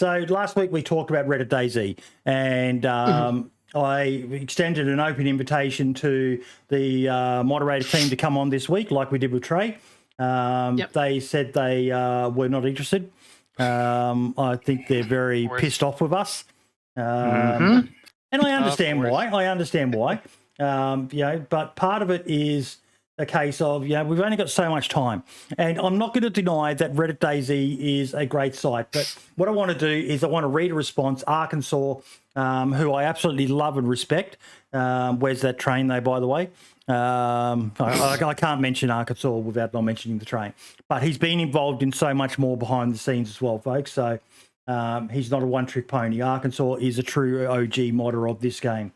So last week we talked about Reddit DayZ, and I extended an open invitation to the moderator team to come on this week, like we did with Trey. They said they were not interested. I think they're very pissed off with us. And I understand why. But part of it is a case of, we've only got so much time. And I'm not going to deny that Reddit DayZ is a great site. But what I want to do is I want to read a response. Arkansas, who I absolutely love and respect. Where's that train, though, by the way? I can't mention Arkansas without not mentioning the train. But he's been involved in so much more behind the scenes as well, folks. So he's not a one-trick pony. Arkansas is a true OG modder of this game.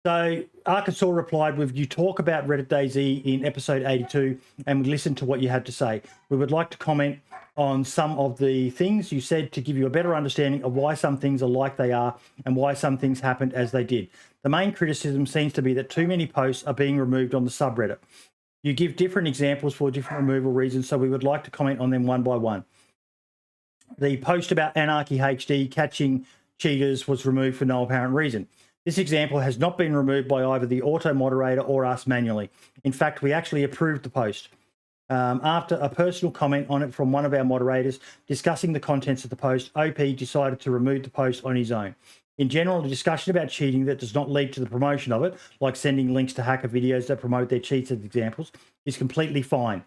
So Arkansas replied with, you talk about Reddit DayZ in episode 82 and we listened to what you had to say. We would like to comment on some of the things you said to give you a better understanding of why some things are like they are and why some things happened as they did. The main criticism seems to be that too many posts are being removed on the subreddit. You give different examples for different removal reasons, so we would like to comment on them one by one. The post about Anarchy HD catching cheaters was removed for no apparent reason. This example has not been removed by either the auto moderator or us manually. In fact, we actually approved the post. After a personal comment on it from one of our moderators discussing the contents of the post, OP decided to remove the post on his own. In general, a discussion about cheating that does not lead to the promotion of it, like sending links to hacker videos that promote their cheats as examples, is completely fine.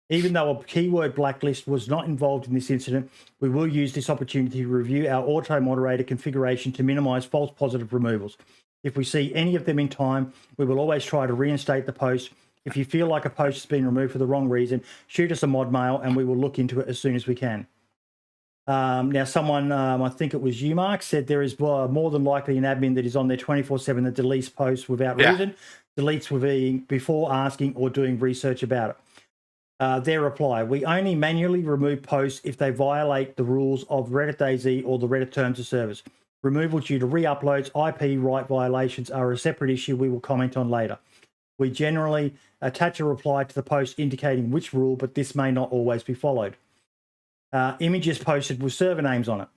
Even though a keyword blacklist was not involved in this incident, we will use this opportunity to review our auto-moderator configuration to minimize false positive removals. If we see any of them in time, we will always try to reinstate the post. If you feel like a post has been removed for the wrong reason, shoot us a mod mail and we will look into it as soon as we can. Now, someone, I think it was you, Mark, said there is more than likely an admin that is on there 24/7 that deletes posts without reason, deletes before asking or doing research about it. Their reply, we only manually remove posts if they violate the rules of Reddit DayZ or the Reddit Terms of Service. Removal due to re-uploads, IP right violations are a separate issue we will comment on later. We generally attach a reply to the post indicating which rule, but this may not always be followed. Images posted with server names on it.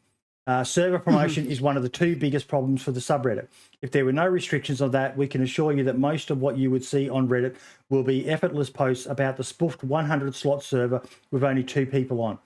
Server promotion is one of the two biggest problems for the subreddit. If there were no restrictions on that, we can assure you that most of what you would see on Reddit will be effortless posts about the spoofed 100-slot server with only 2 people on.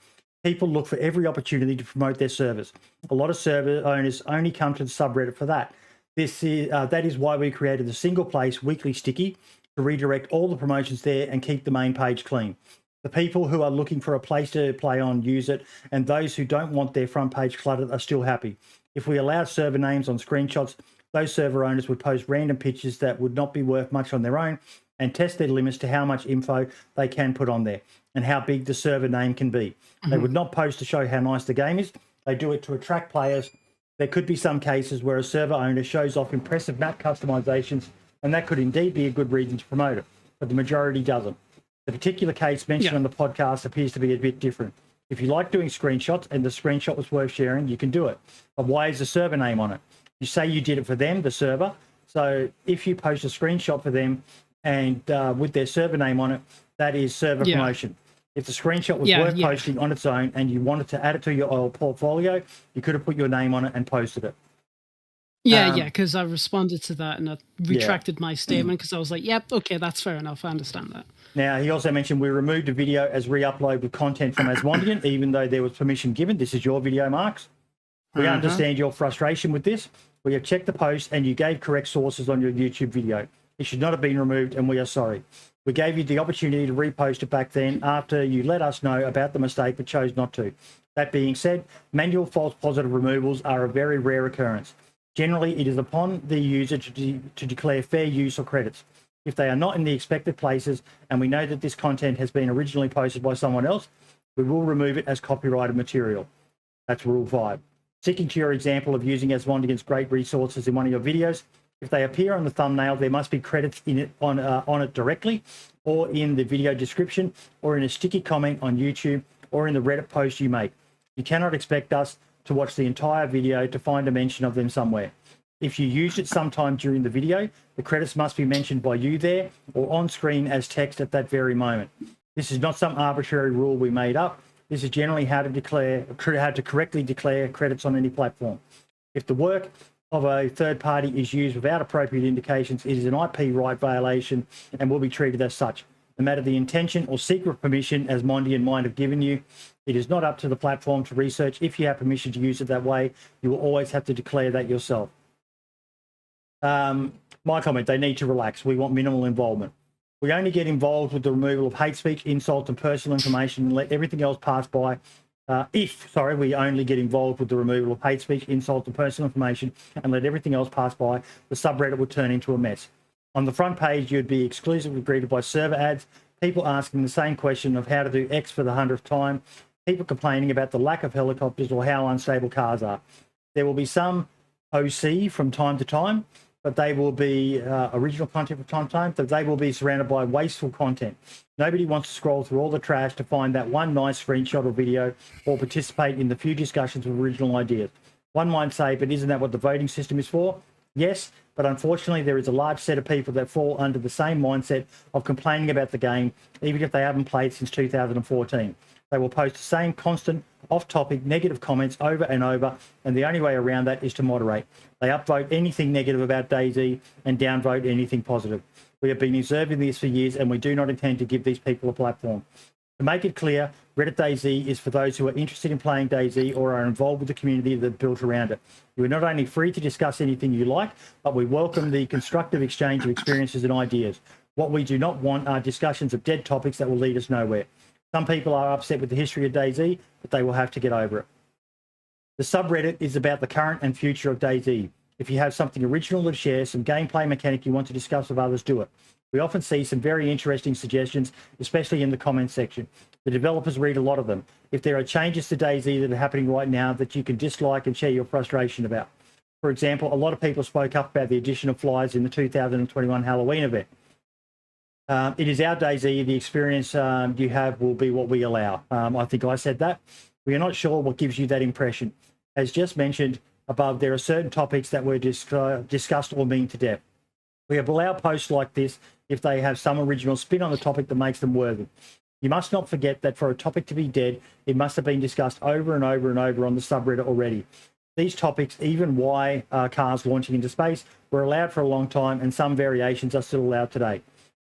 People look for every opportunity to promote their servers. A lot of server owners only come to the subreddit for that. That is why we created the single place weekly sticky to redirect all the promotions there and keep the main page clean. The people who are looking for a place to play on use it, and those who don't want their front page cluttered are still happy. If we allowed server names on screenshots, those server owners would post random pictures that would not be worth much on their own and test their limits to how much info they can put on there and how big the server name can be. They would not post to show how nice the game is. They do it to attract players. There could be some cases where a server owner shows off impressive map customizations, and that could indeed be a good reason to promote it, but the majority doesn't. The particular case mentioned on the podcast appears to be a bit different. If you like doing screenshots and the screenshot was worth sharing, you can do it. But why is the server name on it? You say you did it for them, the server. So if you post a screenshot for them and with their server name on it, that is server promotion. If the screenshot was worth posting on its own and you wanted to add it to your old portfolio, you could have put your name on it and posted it. Because I responded to that and I retracted my statement because I was like, yep, okay, that's fair enough. I understand that. Now, he also mentioned we removed a video as re-upload with content from Asmondian, even though there was permission given. This is your video, Marks. We understand your frustration with this. We have checked the post and you gave correct sources on your YouTube video. It should not have been removed and we are sorry. We gave you the opportunity to repost it back then after you let us know about the mistake but chose not to. That being said, manual false positive removals are a very rare occurrence. Generally, it is upon the user to declare fair use or credits. If they are not in the expected places and we know that this content has been originally posted by someone else, we will remove it as copyrighted material. That's Rule 5. Sticking to your example of using Asmondian's great resources in one of your videos, if they appear on the thumbnail, there must be credits in it on it directly, or in the video description, or in a sticky comment on YouTube, or in the Reddit post you make. You cannot expect us to watch the entire video to find a mention of them somewhere. If you used it sometime during the video, the credits must be mentioned by you there or on screen as text at that very moment. This is not some arbitrary rule we made up. This is generally how to correctly declare credits on any platform. If the work of a third party is used without appropriate indications, it is an IP right violation and will be treated as such. No matter the intention or secret permission as Mondi and Mind have given you, it is not up to the platform to research. If you have permission to use it that way, you will always have to declare that yourself. My comment, they need to relax. We want minimal involvement. We only get involved with the removal of hate speech, insult and personal information and let everything else pass by. We only get involved with the removal of hate speech, insult and personal information and let everything else pass by, the subreddit would turn into a mess. On the front page, you'd be exclusively greeted by server ads, people asking the same question of how to do X for the 100th time, people complaining about the lack of helicopters or how unstable cars are. There will be some OC from time to time, but they will be original content from time to time, but they will be surrounded by wasteful content. Nobody wants to scroll through all the trash to find that one nice screenshot or video or participate in the few discussions of original ideas. One might say, but isn't that what the voting system is for? Yes, but unfortunately there is a large set of people that fall under the same mindset of complaining about the game, even if they haven't played since 2014. They will post the same constant, off-topic, negative comments over and over, and the only way around that is to moderate. They upvote anything negative about DayZ and downvote anything positive. We have been observing this for years, and we do not intend to give these people a platform. To make it clear, Reddit DayZ is for those who are interested in playing DayZ or are involved with the community that's built around it. You are not only free to discuss anything you like, but we welcome the constructive exchange of experiences and ideas. What we do not want are discussions of dead topics that will lead us nowhere. Some people are upset with the history of DayZ, but they will have to get over it. The subreddit is about the current and future of DayZ. If you have something original to share, some gameplay mechanic you want to discuss with others, do it. We often see some very interesting suggestions, especially in the comments section. The developers read a lot of them. If there are changes to DayZ that are happening right now that you can dislike and share your frustration about. For example, a lot of people spoke up about the addition of flies in the 2021 Halloween event. It is our DayZ. The experience you have will be what we allow. I think I said that. We are not sure what gives you that impression. As just mentioned above, there are certain topics that were discussed or mean to death. We have allowed posts like this if they have some original spin on the topic that makes them worthy. You must not forget that for a topic to be dead, it must have been discussed over and over and over on the subreddit already. These topics, even why cars launching into space, were allowed for a long time, and some variations are still allowed today.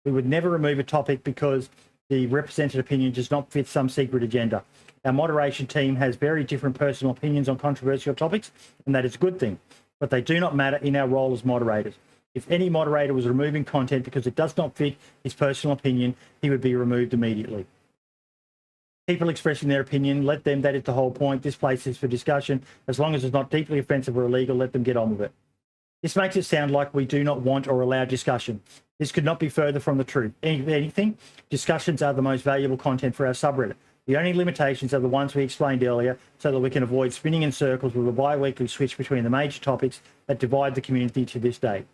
We would never remove a topic because the represented opinion does not fit some secret agenda. Our moderation team has very different personal opinions on controversial topics, and that is a good thing, but they do not matter in our role as moderators. If any moderator was removing content because it does not fit his personal opinion, he would be removed immediately. People expressing their opinion, let them, that is the whole point. This place is for discussion. As long as it's not deeply offensive or illegal, let them get on with it. This makes it sound like we do not want or allow discussion. This could not be further from the truth. If anything, discussions are the most valuable content for our subreddit. The only limitations are the ones we explained earlier, so that we can avoid spinning in circles with a bi-weekly switch between the major topics that divide the community to this day.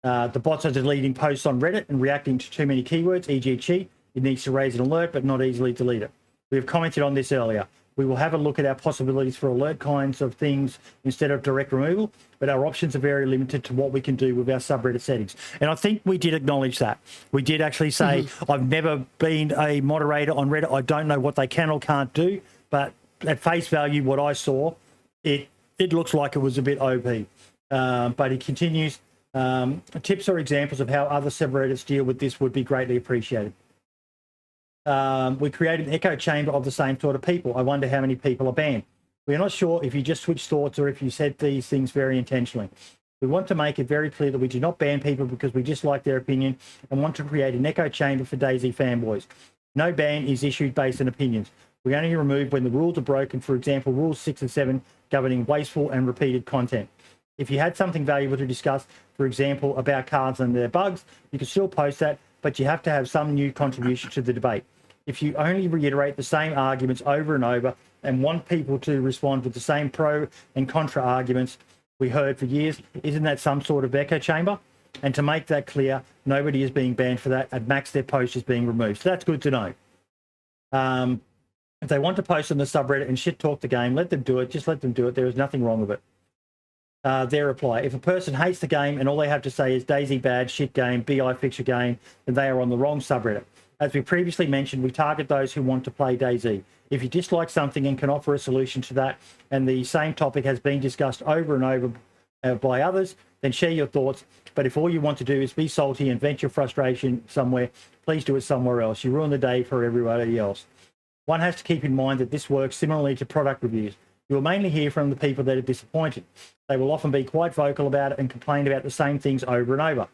The bots are deleting posts on Reddit and reacting to too many keywords, e.g. cheat. It needs to raise an alert, but not easily delete it. We have commented on this earlier. We will have a look at our possibilities for alert kinds of things instead of direct removal, but our options are very limited to what we can do with our subreddit settings. And I think we did acknowledge that. We did actually say, I've never been a moderator on Reddit. I don't know what they can or can't do, but at face value, what I saw, it looks like it was a bit OP. But it continues. Tips or examples of how other subreddits deal with this would be greatly appreciated. We created an echo chamber of the same sort of people. I wonder how many people are banned. We are not sure if you just switched thoughts or if you said these things very intentionally. We want to make it very clear that we do not ban people because we dislike their opinion and want to create an echo chamber for DayZ fanboys. No ban is issued based on opinions. We only remove when the rules are broken, for example, rules 6 and 7 governing wasteful and repeated content. If you had something valuable to discuss, for example, about cards and their bugs, you can still post that, but you have to have some new contribution to the debate. If you only reiterate the same arguments over and over and want people to respond with the same pro and contra arguments we heard for years, isn't that some sort of echo chamber? And to make that clear, nobody is being banned for that. At max, their post is being removed. So that's good to know. If they want to post on the subreddit and shit talk the game, let them do it. Just let them do it. There is nothing wrong with it. Their reply. If a person hates the game and all they have to say is DayZ bad, shit game, BI fix your game, then they are on the wrong subreddit. As we previously mentioned, we target those who want to play DayZ. If you dislike something and can offer a solution to that, and the same topic has been discussed over and over by others, then share your thoughts. But if all you want to do is be salty and vent your frustration somewhere, please do it somewhere else. You ruin the day for everybody else. One has to keep in mind that this works similarly to product reviews. You will mainly hear from the people that are disappointed. They will often be quite vocal about it and complain about the same things over and over.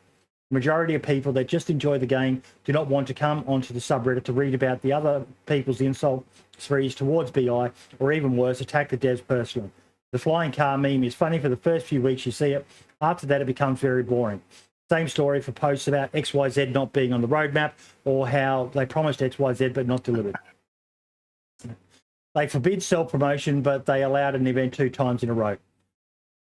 The majority of people that just enjoy the game do not want to come onto the subreddit to read about the other people's insult sprees towards BI, or even worse, attack the devs personally. The flying car meme is funny for the first few weeks you see it. After that, it becomes very boring. Same story for posts about XYZ not being on the roadmap, or how they promised XYZ but not delivered. They forbid self-promotion, but they allowed an event 2 times in a row.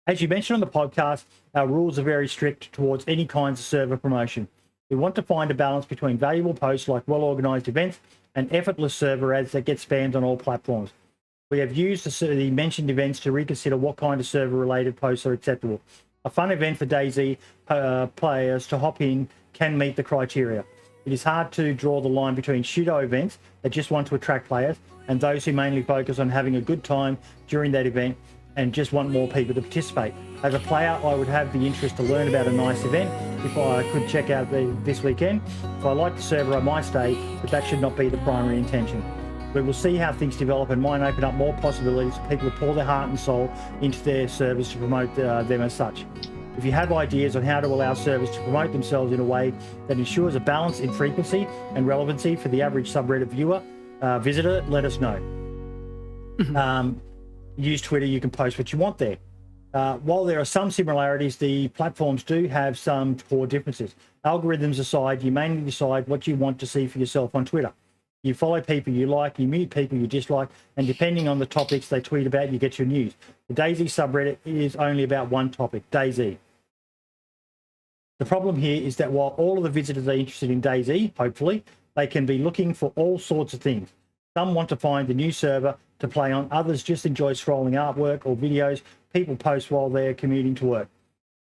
As you mentioned on the podcast, our rules are very strict towards any kinds of server promotion. We want to find a balance between valuable posts like well-organised events and effortless server ads that get spammed on all platforms. We have used the mentioned events to reconsider what kind of server-related posts are acceptable. A fun event for DayZ players to hop in can meet the criteria. It is hard to draw the line between pseudo events that just want to attract players and those who mainly focus on having a good time during that event and just want more people to participate. As a player, I would have the interest to learn about a nice event if I could check out this weekend. If I like the server, I might stay, but that should not be the primary intention. We will see how things develop and might open up more possibilities for people to pour their heart and soul into their servers to promote them as such. If you have ideas on how to allow servers to promote themselves in a way that ensures a balance in frequency and relevancy for the average subreddit viewer, visitor, let us know. Use Twitter, you can post what you want there. While there are some similarities, the platforms do have some core differences. Algorithms aside, you mainly decide what you want to see for yourself on Twitter. You follow people you like, you mute people you dislike, and depending on the topics they tweet about, you get your news. The DayZ subreddit is only about one topic, DayZ. The problem here is that while all of the visitors are interested in DayZ, hopefully, they can be looking for all sorts of things. Some want to find the new server to play on, others just enjoy scrolling artwork or videos people post while they're commuting to work.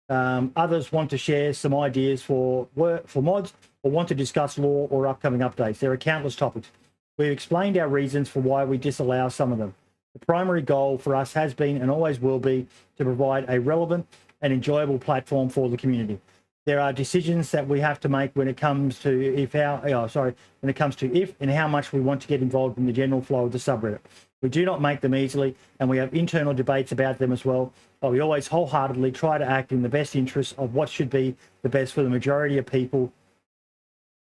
Others want to share some ideas for mods, or want to discuss lore or upcoming updates. There are countless topics. We've explained our reasons for why we disallow some of them. The primary goal for us has been and always will be to provide a relevant and enjoyable platform for the community. There are decisions that we have to make when it comes to if and how much we want to get involved in the general flow of the subreddit. We do not make them easily, and we have internal debates about them as well, but we always wholeheartedly try to act in the best interests of what should be the best for the majority of people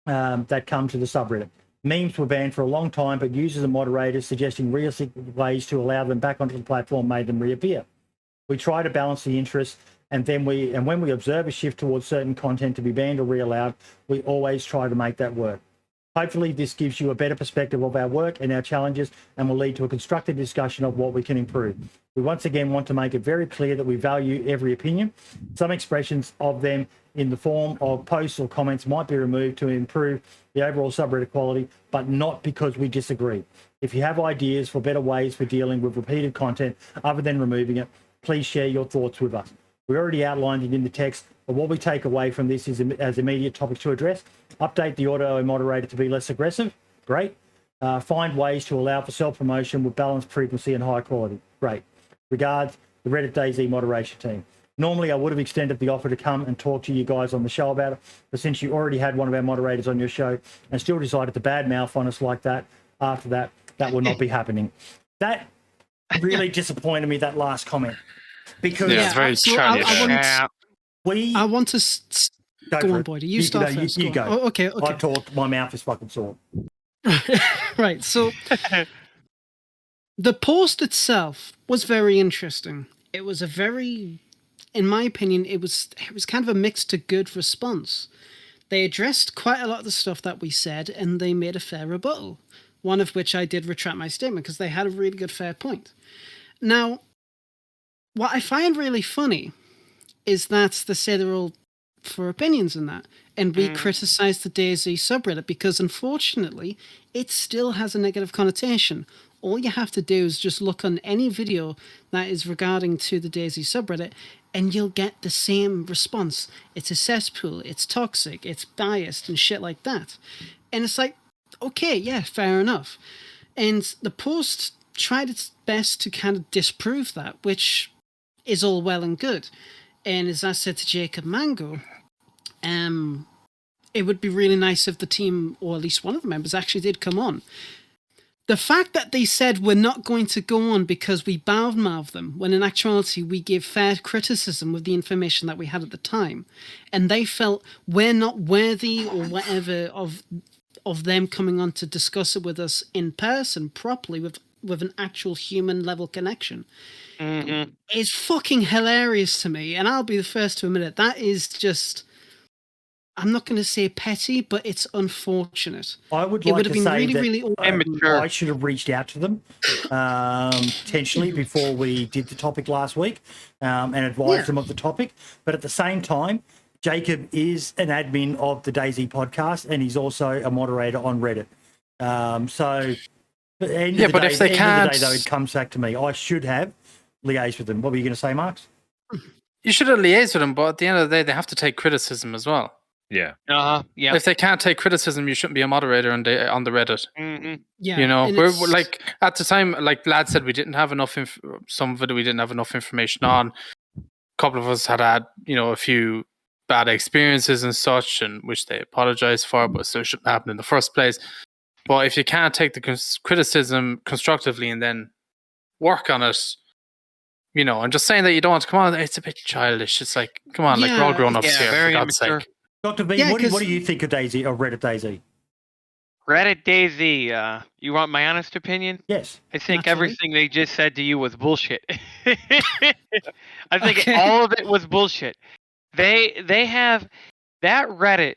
that come to the subreddit. Memes were banned for a long time, but users and moderators suggesting realistic ways to allow them back onto the platform made them reappear. We try to balance the interests, and when we observe a shift towards certain content to be banned or re-allowed, we always try to make that work. Hopefully, this gives you a better perspective of our work and our challenges and will lead to a constructive discussion of what we can improve. We once again want to make it very clear that we value every opinion. Some expressions of them in the form of posts or comments might be removed to improve the overall subreddit quality, but not because we disagree. If you have ideas for better ways for dealing with repeated content other than removing it, please share your thoughts with us. We already outlined it in the text, but what we take away from this is as immediate topics to address. Update the auto moderator to be less aggressive. Great. Find ways to allow for self-promotion with balanced frequency and high quality. Great. Regards, the Reddit DayZ moderation team. Normally, I would have extended the offer to come and talk to you guys on the show about it, but since you already had one of our moderators on your show and still decided to badmouth on us like that, after that, that will not be happening. That really disappointed me, that last comment. Because it's very childish. I want to go on, Boyd. You start first. You go. Oh, okay. I talked. My mouth is fucking sore. Right. So the post itself was very interesting. It was a very, in my opinion, it was kind of a mixed to good response. They addressed quite a lot of the stuff that we said, and they made a fair rebuttal. One of which I did retract my statement because they had a really good fair point. Now, what I find really funny is that they say they're all for opinions in that, and we criticize the DayZ subreddit because, unfortunately, it still has a negative connotation. All you have to do is just look on any video that is regarding to the DayZ subreddit, and you'll get the same response. It's a cesspool, it's toxic, it's biased, and shit like that. And it's like, okay, yeah, fair enough. And the post tried its best to kind of disprove that, which is all well and good. And as I said to Jacob Mango, it would be really nice if the team, or at least one of the members, actually did come on. The fact that they said we're not going to go on because we badmouthed them, when in actuality we gave fair criticism with the information that we had at the time, and they felt we're not worthy or whatever of them coming on to discuss it with us in person properly with an actual human level connection, is fucking hilarious to me. And I'll be the first to admit it. That is just, I'm not going to say petty, but it's unfortunate. I would like to say that immature. I should have reached out to them potentially before we did the topic last week and advised them of the topic. But at the same time, Jacob is an admin of the DayZ podcast, and he's also a moderator on Reddit. So, but if they can't, though, it comes back to me. I should have liaised with them. What were you going to say, Marks? You should have liaised with them, but at the end of the day, they have to take criticism as well. Yeah. Yeah. If they can't take criticism, you shouldn't be a moderator on the Reddit. Yeah. You know, we're like at the time, like Lad said, we didn't have enough. Some of it we didn't have enough information on. A couple of us had a few bad experiences and such, and which they apologized for, but so it shouldn't happen in the first place. But if you can't take the criticism constructively and then work on it, you know, and just saying that you don't want to come on, it's a bit childish. It's like, come on, like we're all grown ups here, for God's sake. Dr. B, what do you think of DayZ or Reddit DayZ? Reddit DayZ, you want my honest opinion? Yes. I think everything they just said to you was bullshit. I think all of it was bullshit. They have that Reddit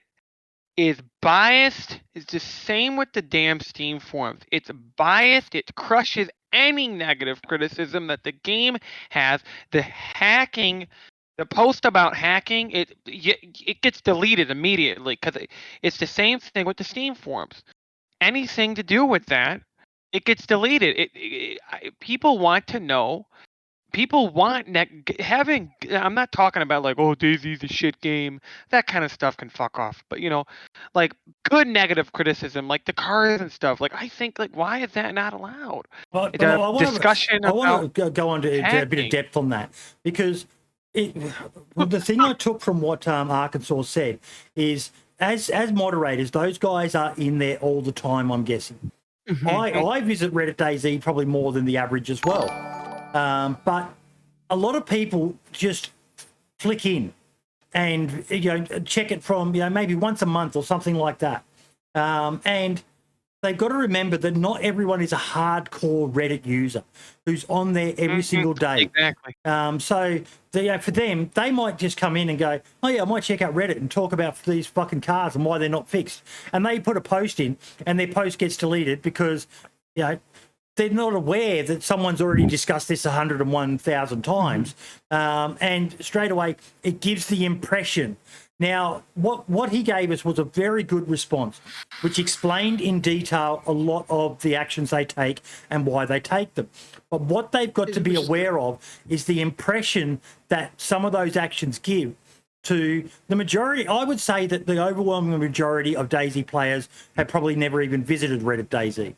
is biased. It's the same with the damn Steam forums. It's biased. It crushes any negative criticism that the game has. The hacking. The post about hacking, it gets deleted immediately because it's the same thing with the Steam forums. Anything to do with that, it gets deleted. People want to know. People want having. I'm not talking about like, oh, DayZ's a shit game. That kind of stuff can fuck off. But you know, like good negative criticism, like the cars and stuff. Like I think, like why is that not allowed? I want to go on to a bit of depth on that because. The thing I took from what Arkansas said is, as moderators, those guys are in there all the time, I'm guessing. I visit Reddit DayZ probably more than the average as well. But a lot of people just flick in and, check it from, maybe once a month or something like that. And they've got to remember that not everyone is a hardcore Reddit user who's on there every single day. Exactly. So for them, they might just come in and go, oh, yeah, I might check out Reddit and talk about these fucking cars and why they're not fixed. And they put a post in and their post gets deleted because, they're not aware that someone's already discussed this 101,000 times. And straight away, it gives the impression. Now, what he gave us was a very good response, which explained in detail a lot of the actions they take and why they take them. But what they've got to be aware of is the impression that some of those actions give to the majority. I would say that the overwhelming majority of DayZ players have probably never even visited Reddit DayZ.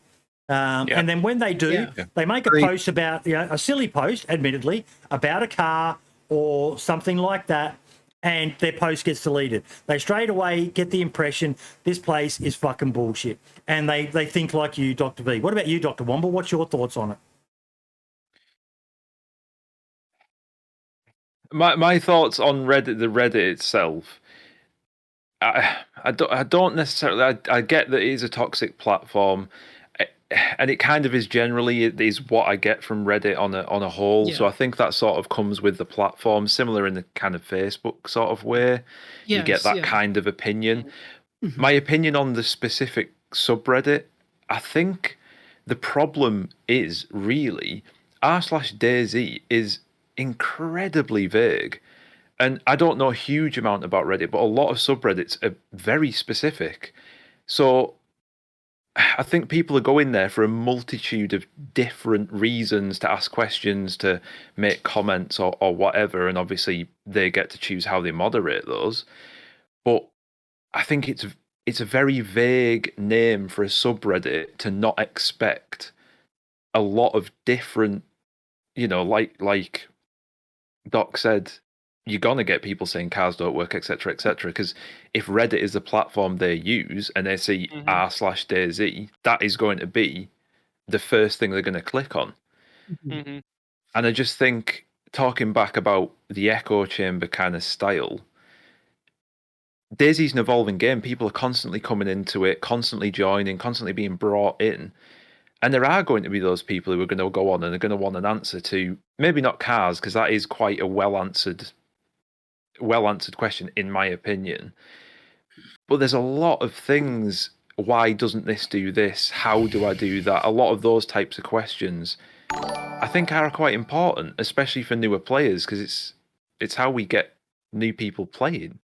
And then when they do, they make a post about, a silly post, admittedly, about a car or something like that, and their post gets deleted. They straight away get the impression this place is fucking bullshit. And they think like you, Dr. V. What about you, Dr. Womble? What's your thoughts on it? My thoughts on Reddit, the Reddit itself, I don't necessarily, I get that it is a toxic platform, and it kind of is generally, it is what I get from Reddit on a whole. Yeah. So I think that sort of comes with the platform, similar in the kind of Facebook sort of way. Yes, you get that kind of opinion. My opinion on the specific subreddit, I think the problem is really r/DayZ is incredibly vague. And I don't know a huge amount about Reddit, but a lot of subreddits are very specific. So I think people are going there for a multitude of different reasons to ask questions, to make comments or whatever. And obviously they get to choose how they moderate those. But I think it's it's a very vague name for a subreddit to not expect a lot of different, like Doc said, you're gonna get people saying cars don't work, etc., etc. Because if Reddit is the platform they use and they see r/DayZ, that is going to be the first thing they're going to click on. Mm-hmm. And I just think, talking back about the echo chamber kind of style, DayZ's an evolving game. People are constantly coming into it, constantly joining, constantly being brought in. And there are going to be those people who are going to go on and are going to want an answer to, maybe not cars, because that is quite a well-answered question, in my opinion. But there's a lot of things. Why doesn't this do this? How do I do that? A lot of those types of questions, I think, are quite important, especially for newer players, because it's how we get new people playing.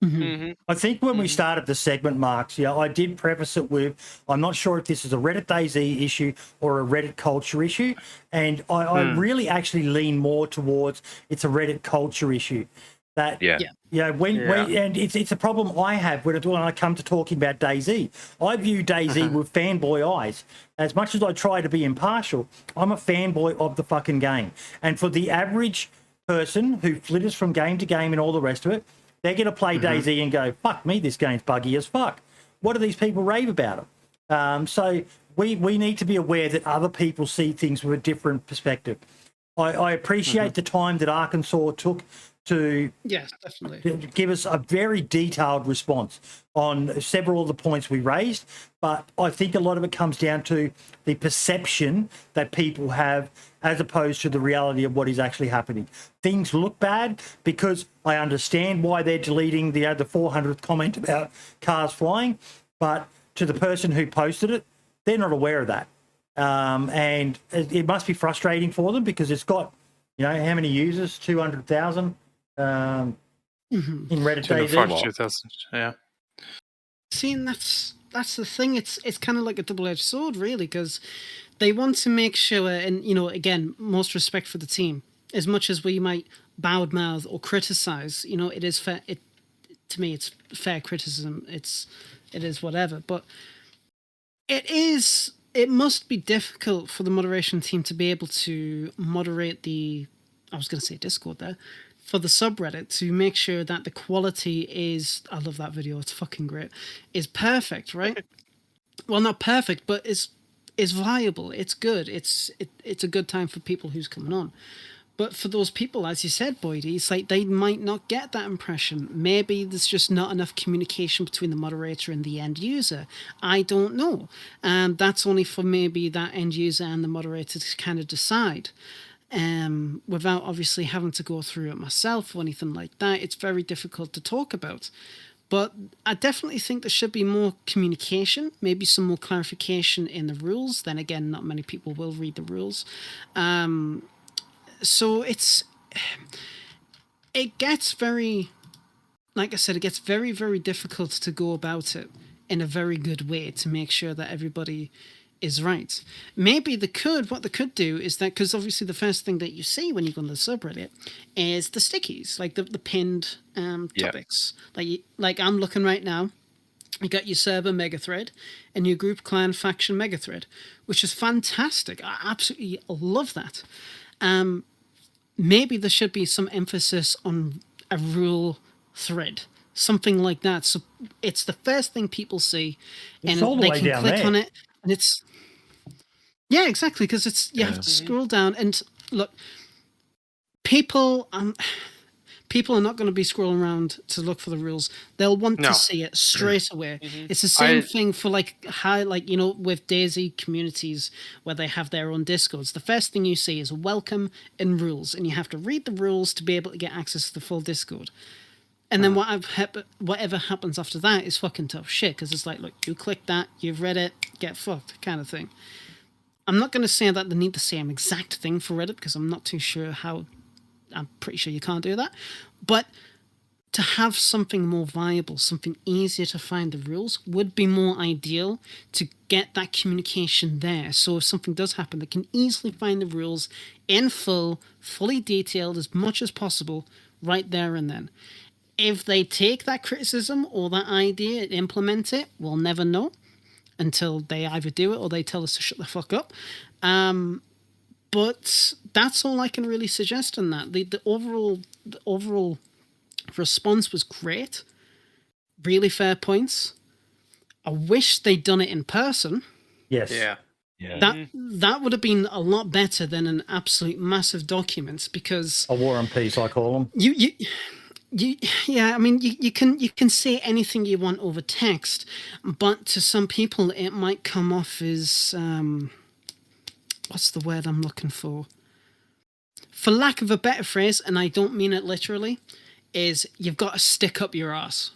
I think when we started the segment, Marks, I did preface it with, I'm not sure if this is a Reddit DayZ issue or a Reddit culture issue, and I really actually lean more towards it's a Reddit culture issue. That and it's a problem I have when I come to talking about DayZ. I view DayZ with fanboy eyes. As much as I try to be impartial, I'm a fanboy of the fucking game. And for the average person who flitters from game to game and all the rest of it, they're going to play DayZ and go, fuck me, this game's buggy as fuck. What do these people rave about it? So we need to be aware that other people see things with a different perspective. I appreciate the time that Arkansas took to give us a very detailed response on several of the points we raised. But I think a lot of it comes down to the perception that people have as opposed to the reality of what is actually happening. Things look bad because I understand why they're deleting the 400th comment about cars flying, but to the person who posted it, they're not aware of that. And it must be frustrating for them because it's got, how many users? 200,000 in Reddit DayZ. Yeah. See, and that's the thing. It's kind of like a double-edged sword, really, because they want to make sure, and again, most respect for the team. As much as we might mouth or criticize, it is fair. To me, it's fair criticism. It is whatever, but it must be difficult for the moderation team to be able to moderate I was going to say Discord there, for the subreddit to make sure that the quality is, I love that video, it's fucking great, is perfect, right? Well, not perfect, but is viable, it's good, it's a good time for people who's coming on. But for those people, as you said, Boydie, it's like they might not get that impression. Maybe there's just not enough communication between the moderator and the end user. I don't know. That's only for maybe that end user and the moderator to kind of decide. Without obviously having to go through it myself or anything like that. It's very difficult to talk about. But I definitely think there should be more communication, maybe some more clarification in the rules. Then again, not many people will read the rules. So it gets very, like I said, it gets very, very difficult to go about it in a very good way to make sure that everybody is right. Maybe what they could do is that, because obviously the first thing that you see when you go on the subreddit is the stickies, like the pinned topics. Like I'm looking right now, you got your server mega thread and your group clan faction mega thread, which is fantastic. I absolutely love that. Maybe there should be some emphasis on a rule thread, something like that. So it's the first thing people see, and they can click on it, and it's exactly, because you have to scroll down and look. People are not going to be scrolling around to look for the rules. They'll want to see it straight away. It's the same thing for with DayZ communities where they have their own Discords. The first thing you see is welcome and rules, and you have to read the rules to be able to get access to the full Discord. And then whatever happens after that is fucking tough shit, because it's like, look, you click that, you've read it, get fucked kind of thing. I'm not going to say that they need the same exact thing for Reddit, because I'm not too sure how. I'm pretty sure you can't do that. But to have something more viable, something easier to find the rules, would be more ideal to get that communication there. So if something does happen, they can easily find the rules in full, fully detailed as much as possible, right there and then. If they take that criticism or that idea and implement it, we'll never know until they either do it or they tell us to shut the fuck up. But that's all I can really suggest on that. The overall response was great. Really fair points. I wish they'd done it in person. Yes. Yeah. That would have been a lot better than an absolute massive document, because A war and peace, I call them. I mean, you can say anything you want over text, but to some people it might come off as what's the word I'm looking for? For lack of a better phrase, and I don't mean it literally, is you've got to stick up your ass.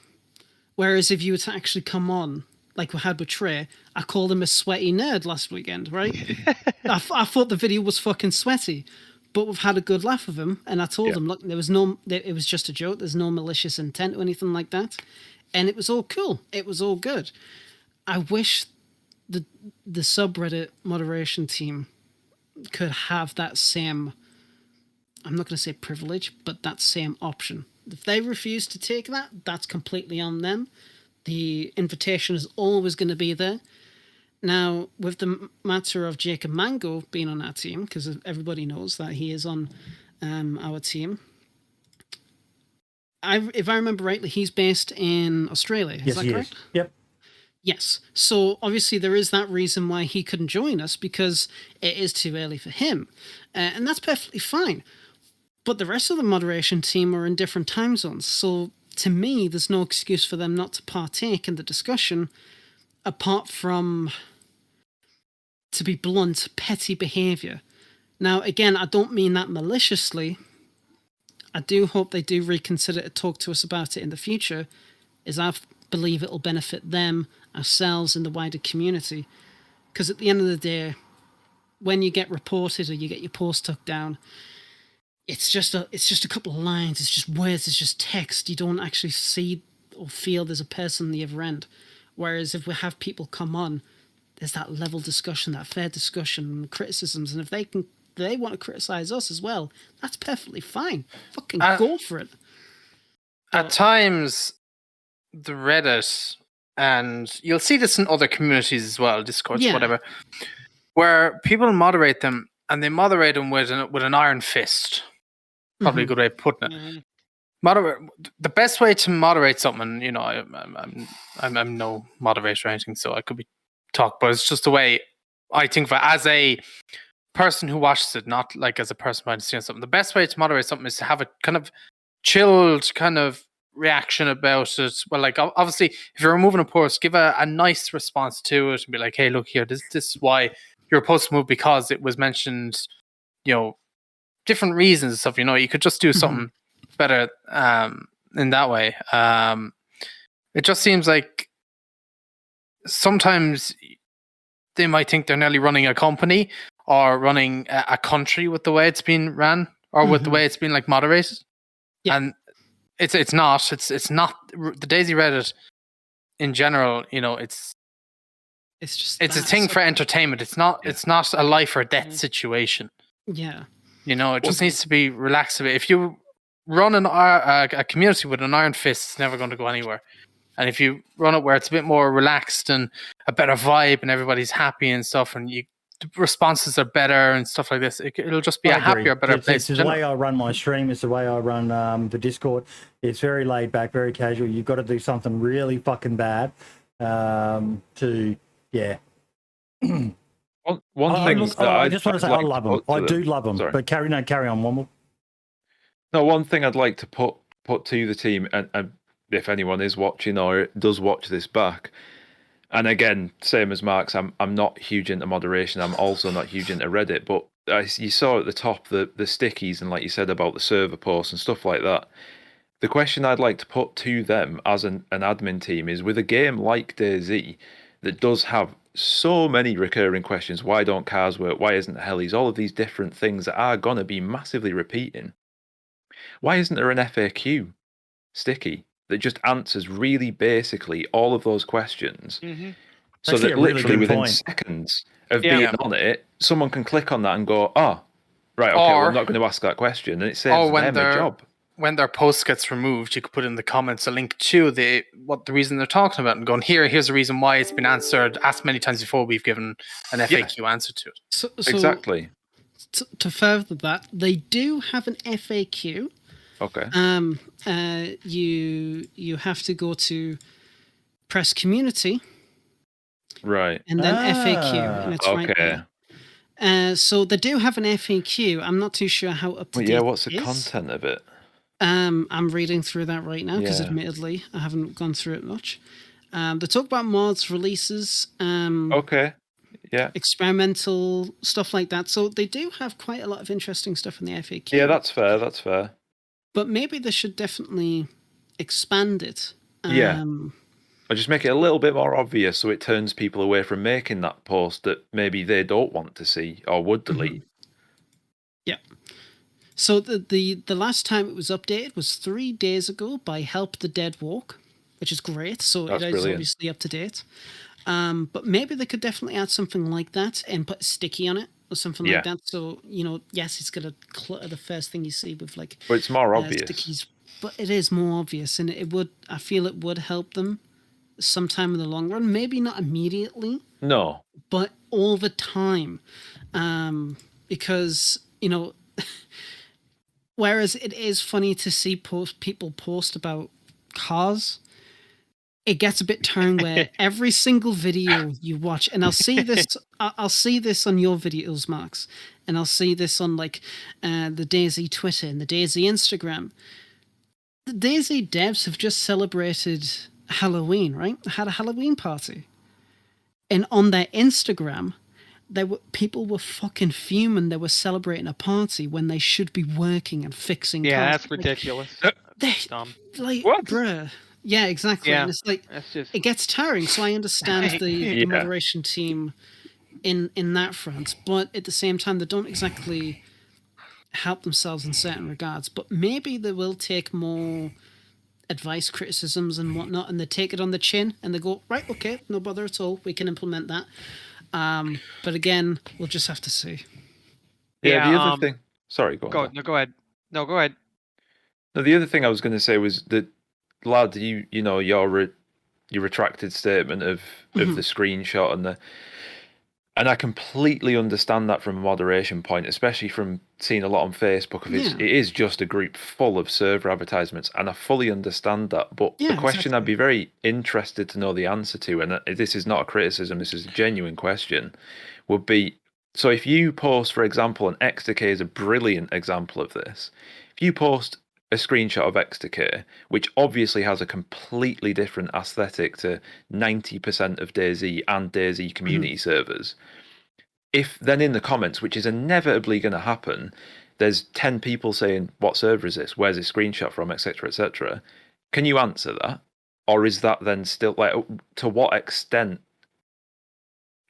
Whereas if you were to actually come on, like we had with Trey, I called him a sweaty nerd last weekend, right? I thought the video was fucking sweaty, but we've had a good laugh with him, and I told him, look, it was just a joke. There's no malicious intent or anything like that, and it was all cool. It was all good. I wish the subreddit moderation team could have that same, I'm not going to say privilege, but that same option. If they refuse to take that, that's completely on them. The invitation is always going to be there. Now, with the matter of Jacob Mango being on our team, because everybody knows that he is on our team, if I remember rightly, he's based in Australia. Is that correct? Yep. Yes. So obviously there is that reason why he couldn't join us, because it is too early for him. And that's perfectly fine. But the rest of the moderation team are in different time zones. So to me, there's no excuse for them not to partake in the discussion, apart from, to be blunt, petty behaviour. Now, again, I don't mean that maliciously. I do hope they do reconsider to talk to us about it in the future, as I believe it'll benefit them, ourselves, and the wider community. Because at the end of the day, when you get reported or you get your post took down, it's just a couple of lines, it's just words, it's just text. You don't actually see or feel there's a person on the other end. Whereas if we have people come on, there's that level discussion, that fair discussion, and criticisms, and if they want to criticize us as well, that's perfectly fine. Fucking go for it. At times, the Reddit, and you'll see this in other communities as well, Discord, whatever, where people moderate them, and they moderate them with an iron fist. Probably a good way of putting it. The best way to moderate something, you know, I'm no moderator or anything, so I could be talk, but it's just the way I think of it as a person who watches it, not like as a person behind the scenes. Something. The best way to moderate something is to have a kind of chilled kind of reaction about it. Well, like obviously, if you're removing a post, give a nice response to it and be like, "Hey, look here, this is why your post moved, because it was mentioned, you know, different reasons and stuff." You know, you could just do something better in that way. It just seems like sometimes they might think they're nearly running a company or running a country with the way it's been ran, or with the way it's been like moderated. And it's not the DayZ Reddit in general. You know, it's a thing for entertainment. It's not a life or death situation. Yeah, you know, it just needs to be relaxed a bit. If you run a community with an iron fist, it's never going to go anywhere. And if you run it where it's a bit more relaxed and a better vibe and everybody's happy and stuff, and the responses are better and stuff like this, it'll just be a happier, better place. It's the way I run my stream. It's the way I run the Discord. It's very laid back, very casual. You've got to do something really fucking bad One thing I just want to say, I love them. I do love them. But carry on, Womble. No, one thing I'd like to put to the team, and if anyone is watching or does watch this back, and again, same as Mark's, I'm not huge into moderation. I'm also not huge into Reddit, but you saw at the top the stickies and, like you said, about the server posts and stuff like that. The question I'd like to put to them as an admin team is, with a game like DayZ that does have so many recurring questions, why don't cars work, why isn't helis, all of these different things that are going to be massively repeating, why isn't there an FAQ sticky that just answers really basically all of those questions, so that literally within seconds of being on it, someone can click on that and go, oh, right, okay, well, I'm not going to ask that question, and it saves them a job. when their post gets removed, you could put in the comments a link to the reason they're talking about, and going, here's the reason why it's been answered. Asked many times before, we've given an FAQ answer to it. So Exactly. To further that, they do have an FAQ. Okay. You have to go to press community, Right. and then FAQ, and it's right Okay. there. So they do have an FAQ. I'm not too sure how up to Well, date. yeah, what's the it is. content of it? I'm reading through that right now because, Yeah. admittedly, I haven't gone through it much. They talk about mods, releases, Okay. Yeah. experimental stuff like that. So they do have quite a lot of interesting stuff in the FAQ. Yeah, that's fair. That's fair. But maybe they should definitely expand it. Yeah. Or just make it a little bit more obvious so it turns people away from making that post that maybe they don't want to see or would delete. Yeah. So the last time it was updated was 3 days ago by Help the Dead Walk, which is great. So That's it is brilliant. obviously up to date. But maybe they could definitely add something like that and put a sticky on it or something like that. So, yes, it's going to clutter the first thing you see with like But it's more obvious. stickies. But it is more obvious, and I feel it would help them sometime in the long run. Maybe not immediately, No. but over time. Because, whereas it is funny to see people post about cars, it gets a bit tiring where every single video you watch, and I'll see this on your videos, Max, and I'll see this on like the DayZ Twitter and the DayZ Instagram. The DayZ devs have just celebrated Halloween, right? Had a Halloween party, and on their Instagram, people were fucking fuming. They were celebrating a party when they should be working and fixing. Yeah, cars. that's ridiculous. Dumb. Like, What? bruh. Yeah, exactly. Yeah, and it's like that's just. it gets tiring. So I understand the Yeah. moderation team in that front, but at the same time, they don't exactly help themselves in certain regards. But maybe they will take more advice, criticisms, and whatnot, and they take it on the chin and they go, right, okay, no bother at all. We can implement that. But again, we'll just have to see. Yeah, the other thing. Sorry, go on. Go ahead. No, go ahead. No, the other thing I was going to say was that, lad, your retracted statement of the screenshot and I completely understand that from a moderation point, especially from seeing a lot on Facebook of it is just a group full of server advertisements, and I fully understand that. But the question I'd be very interested to know the answer to, and this is not a criticism, this is a genuine question, would be, so if you post, for example, and X2K is a brilliant example of this, if you post a screenshot of X2K, which obviously has a completely different aesthetic to 90% of DayZ and DayZ community servers, if then in the comments, which is inevitably going to happen, there's 10 people saying, what server is this? Where's this screenshot from? Etc. etc. Can you answer that? Or is that then still, like, to what extent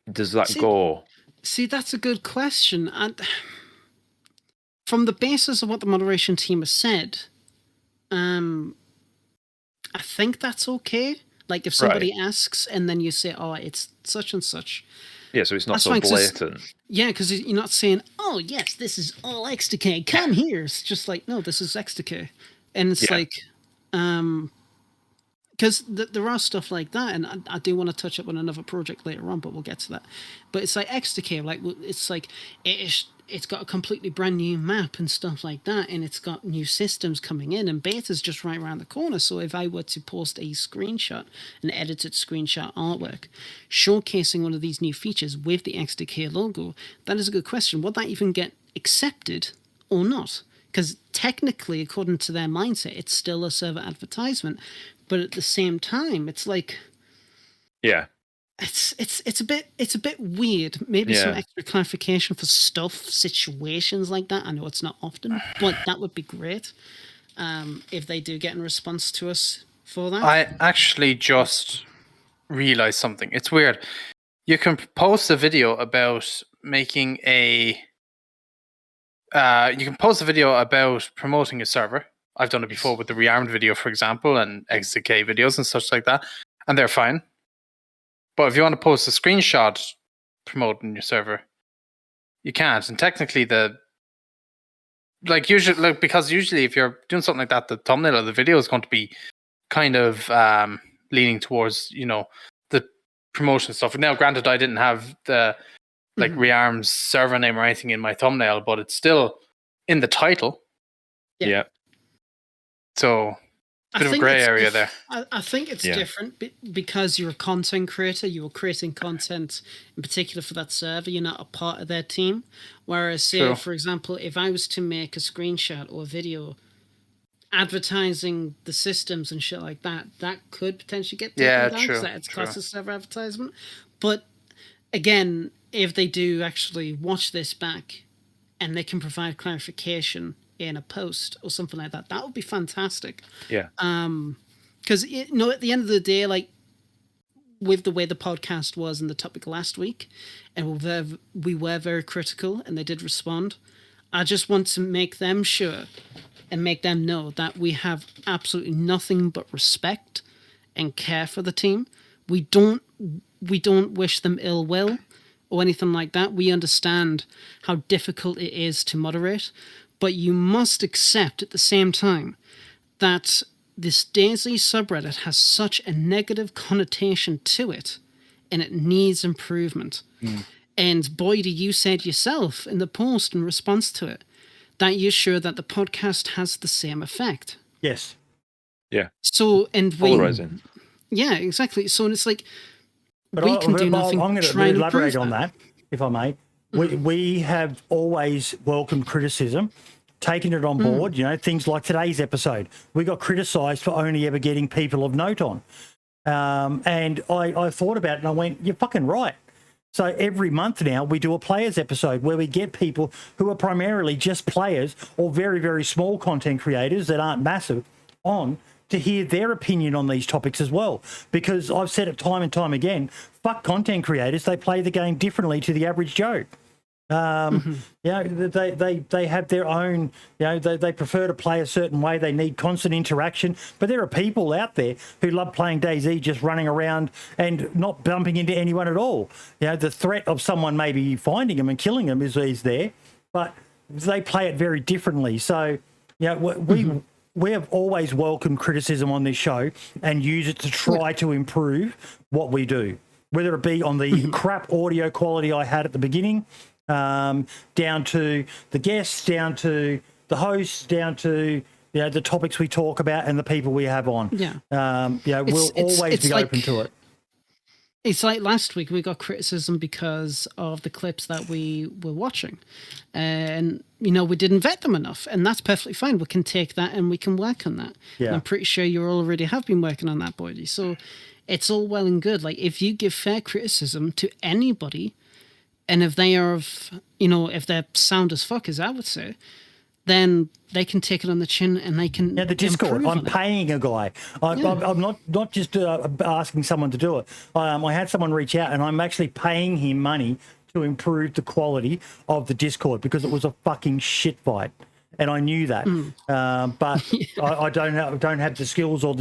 does that go? See, that's a good question. And from the basis of what the moderation team has said, I think that's okay. Like if somebody asks and then you say, oh, it's such and such. Yeah, so it's not that's so fine, blatant. Yeah, because you're not saying, oh, yes, this is all X2K. Come here. It's just like, no, this is X2K. And it's like, because there are stuff like that, and I do want to touch up on another project later on, but we'll get to that. But it's like X2K, like it's like it's got a completely brand new map and stuff like that, and it's got new systems coming in, and beta's just right around the corner. So if I were to post a screenshot, an edited screenshot artwork, showcasing one of these new features with the X2K logo, that is a good question. Would that even get accepted or not? Because technically, according to their mindset, it's still a server advertisement. But at the same time, it's like, it's a bit weird. Maybe some extra clarification for situations like that. I know it's not often, but that would be great if they do get in response to us for that. I actually just realized something. It's weird. You can post a video about making you can post a video about promoting a server. I've done it before with the Rearmed video, for example, and XZK videos and such like that, and they're fine. But if you want to post a screenshot promoting your server, you can't. And technically, the like usually, like, because usually if you're doing something like that, the thumbnail of the video is going to be kind of leaning towards, you know, the promotion stuff. Now, granted, I didn't have the like Rearm's server name or anything in my thumbnail, but it's still in the title. Yeah. So bit of a grey area there. I think it's different because you're a content creator. You were creating content in particular for that server. You're not a part of their team. Whereas, say, for example, if I was to make a screenshot or a video advertising the systems and shit like that, that could potentially get taken down because it's cost of server advertisement. But again, if they do actually watch this back and they can provide clarification in a post or something like that, that would be fantastic. Yeah. Because at the end of the day, like with the way the podcast was and the topic last week, and we were very critical, and they did respond. I just want to make them sure and make them know that we have absolutely nothing but respect and care for the team. We don't wish them ill will or anything like that. We understand how difficult it is to moderate. But you must accept at the same time that this DayZ subreddit has such a negative connotation to it, and it needs improvement. And Boydie, you said yourself in the post in response to it that you're sure that the podcast has the same effect. Yes. Yeah. So, and polarizing. Yeah, exactly. So it's like, but we can do nothing. I'm going to elaborate on that, if I may. We have always welcomed criticism, taken it on board. You know, things like today's episode, we got criticised for only ever getting people of note on. And I thought about it and I went, you're fucking right. So every month now we do a players episode where we get people who are primarily just players or very, very small content creators that aren't massive on to hear their opinion on these topics as well. Because I've said it time and time again, fuck content creators, they play the game differently to the average Joe. You know, they have their own, you know, they prefer to play a certain way. They need constant interaction. But there are people out there who love playing DayZ, just running around and not bumping into anyone at all. You know, the threat of someone maybe finding them and killing them is there, but they play it very differently. So, you know, we have always welcomed criticism on this show and use it to try to improve what we do, whether it be on the crap audio quality I had at the beginning, down to the guests, down to the hosts, down to, you know, the topics we talk about and the people we have on. Yeah. You know, we'll always be open to it. It's like last week we got criticism because of the clips that we were watching. And, you know, we didn't vet them enough. And that's perfectly fine. We can take that and we can work on that. Yeah. And I'm pretty sure you already have been working on that, Boydie. So it's all well and good. Like, if you give fair criticism to anybody, and if they are, you know, if they're sound as fuck, as I would say, then they can take it on the chin and they can. Yeah, the Discord. I'm paying a guy. I'm not just asking someone to do it. I had someone reach out, and I'm actually paying him money to improve the quality of the Discord because it was a fucking shit fight, and I knew that. But I don't have the skills or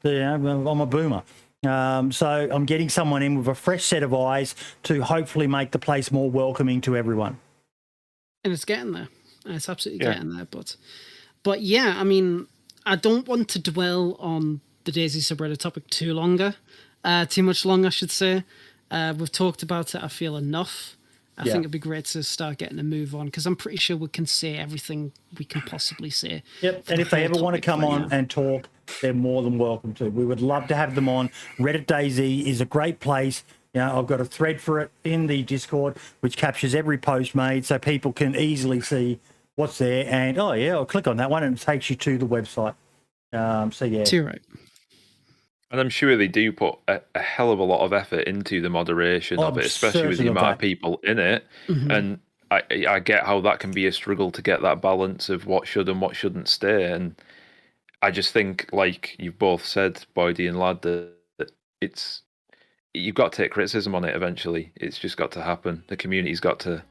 I'm a boomer. So I'm getting someone in with a fresh set of eyes to hopefully make the place more welcoming to everyone. And it's getting there. It's absolutely getting there. But yeah, I mean, I don't want to dwell on the DayZ subreddit topic too much longer, I should say. We've talked about it, I feel, enough. I think it'd be great to start getting a move on because I'm pretty sure we can say everything we can possibly say. Yep, and if they ever want to come on and talk, they're more than welcome to. We would love to have them on. Reddit DayZ is a great place. You know, I've got a thread for it in the Discord, which captures every post made so people can easily see what's there. And, I'll click on that one and it takes you to the website. So, yeah. Too right. And I'm sure they do put a hell of a lot of effort into the moderation of it, especially with the amount of people in it. And I get how that can be a struggle to get that balance of what should and what shouldn't stay. And I just think, like you've both said, Boydie and Lad, that you've got to take criticism on it eventually. It's just got to happen. The community's got to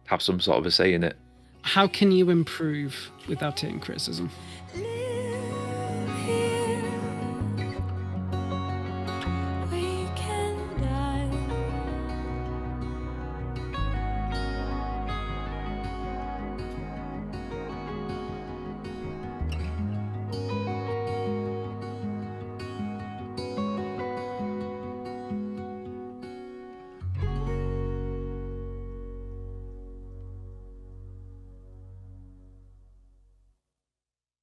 have some sort of a say in it. How can you improve without taking criticism?